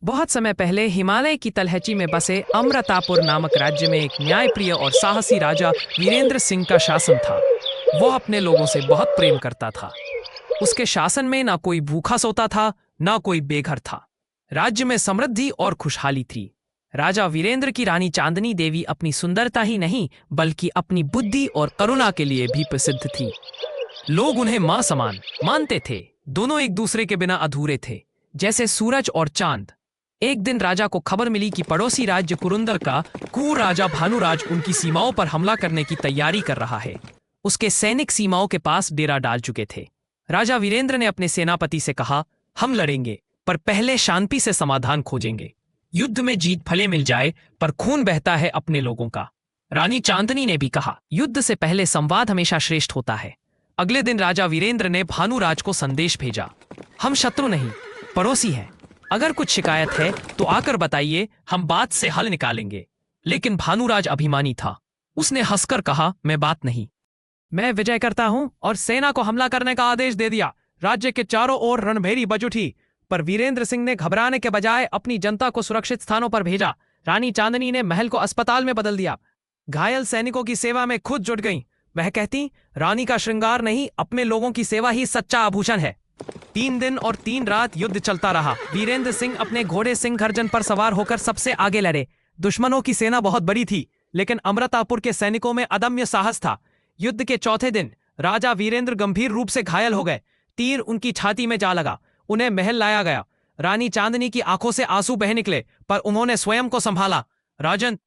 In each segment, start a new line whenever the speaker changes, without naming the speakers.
बहुत समय पहले हिमालय की तलहटी में बसे अमृतापुर नामक राज्य में एक न्यायप्रिय और साहसी राजा वीरेंद्र सिंह का शासन था। वह अपने लोगों से बहुत प्रेम करता था। उसके शासन में ना कोई भूखा सोता था, ना कोई बेघर था। राज्य में समृद्धि और खुशहाली थी। राजा वीरेंद्र की रानी चांदनी देवी अपनी सुंदरता ही नहीं बल्कि अपनी बुद्धि और करुणा के लिए भी प्रसिद्ध थी। लोग उन्हें मां समान मानते थे। दोनों एक दूसरे के बिना अधूरे थे, जैसे सूरज और चांद। एक दिन राजा को खबर मिली कि पड़ोसी राज्य कुरुंदर का क्रूर राजा भानुराज उनकी सीमाओं पर हमला करने की तैयारी कर रहा है। उसके सैनिक सीमाओं के पास डेरा डाल चुके थे। राजा वीरेंद्र ने अपने सेनापति से कहा, हम लड़ेंगे पर पहले शांति से समाधान खोजेंगे। युद्ध में जीत भले मिल जाए पर खून बहता है अपने लोगों का। रानी चांदनी ने भी कहा, युद्ध से पहले संवाद हमेशा श्रेष्ठ होता है। अगले दिन राजा वीरेंद्र ने भानुराज को संदेश भेजा, हम शत्रु नहीं पड़ोसी हैं। अगर कुछ शिकायत है तो आकर बताइए, हम बात से हल निकालेंगे। लेकिन भानुराज अभिमानी था। उसने हंसकर कहा, मैं बात नहीं, मैं विजय करता हूं, और सेना को हमला करने का आदेश दे दिया। राज्य के चारों ओर रणभेरी बज उठी, पर वीरेंद्र सिंह ने घबराने के बजाय अपनी जनता को सुरक्षित स्थानों पर भेजा। रानी चांदनी ने महल को अस्पताल में बदल दिया। घायल सैनिकों की सेवा में खुद जुट गईं। वह कहती, रानी का श्रृंगार नहीं, अपने लोगों की सेवा ही सच्चा आभूषण है। 3 दिन और 3 रात युद्ध चलता रहा। वीरेंद्र सिंह अपने घोड़े सिंह गर्जन पर सवार होकर सबसे आगे लड़े। दुश्मनों की सेना बहुत बड़ी थी, लेकिन अमृतापुर के सैनिकों में अदम्य साहस था। युद्ध के चौथे दिन राजा वीरेंद्र गंभीर रूप से घायल हो गए। तीर उनकी छाती में जा लगा। उन्हें महल लाया गया। रानी चांदनी की आंखों से आंसू बह निकले, पर उन्होंने स्वयं को संभाला। राजन,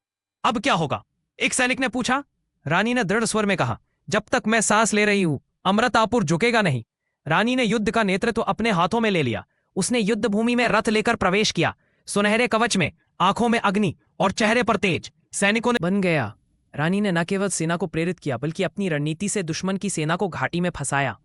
अब क्या होगा? एक सैनिक ने पूछा। रानी ने दृढ़ स्वर में कहा, जब तक मैं सांस ले रही हूं अमृतापुर झुकेगा नहीं। रानी ने युद्ध का नेतृत्व अपने हाथों में ले लिया। उसने युद्ध भूमि में रथ लेकर प्रवेश किया। सुनहरे कवच में, आंखों में अग्नि और चेहरे पर तेज। सैनिकों ने बन गया। रानी ने न केवल सेना को प्रेरित किया बल्कि अपनी रणनीति से दुश्मन की सेना को घाटी में फंसाया।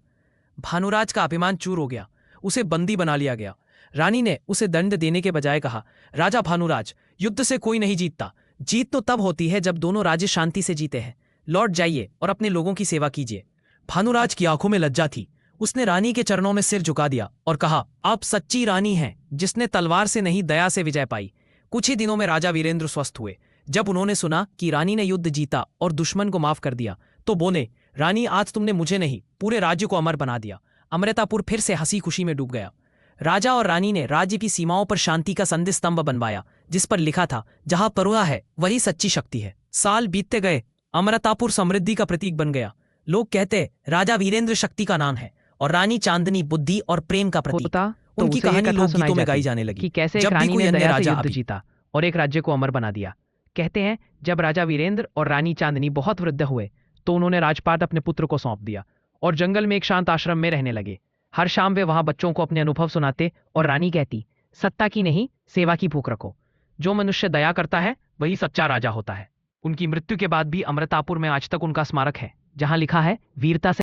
भानुराज का अभिमान चूर हो गया। उसे बंदी बना लिया गया। रानी ने उसे दंड देने के बजाय कहा, राजा भानुराज, युद्ध से कोई नहीं जीतता। जीत तो तब होती है जब दोनों राज्य शांति से जीते हैं। लौट जाइए और अपने लोगों की सेवा कीजिए। भानुराज की आंखों में लज्जा थी। उसने रानी के चरणों में सिर झुका दिया और कहा, आप सच्ची रानी हैं, जिसने तलवार से नहीं दया से विजय पाई। कुछ ही दिनों में राजा वीरेंद्र स्वस्थ हुए। जब उन्होंने सुना कि रानी ने युद्ध जीता और दुश्मन को माफ कर दिया, तो बोले, रानी, आज तुमने मुझे नहीं पूरे राज्य को अमर बना दिया। अमृतापुर फिर से हंसी खुशी में डूब गया। राजा और रानी ने राज्य की सीमाओं पर शांति का संधि स्तंभ बनवाया, जिस पर लिखा था, जहां करुणा है वही सच्ची शक्ति है। साल बीतते गए। अमृतापुर समृद्धि का प्रतीक बन गया। लोग कहते, राजा वीरेंद्र शक्ति का नाम है और रानी चांदनी बुद्धि और प्रेम का प्रतीक।
तो
उनकी
उसे ये
कहानी
कथा
लोकगीतों
सुनाई
में
जाती
गाई जाने लगी
कि कैसे
जब
एक
भी
रानी
कोई
ने
अन्य
दया से
राजा
युद्ध जीता और एक राज्य को अमर बना दिया। कहते हैं, जब राजा वीरेंद्र और रानी चांदनी बहुत वृद्ध हुए तो उन्होंने राजपाट अपने पुत्र को सौंप दिया और जंगल में एक शांत आश्रम में रहने लगे। हर शाम वे वहां बच्चों को अपने अनुभव सुनाते और रानी कहती, सत्ता की नहीं, सेवा की भूख रखो। जो मनुष्य दया करता है वही सच्चा राजा होता है। उनकी मृत्यु के बाद भी अमृतापुर में आज तक उनका स्मारक है, जहां लिखा है, वीरता से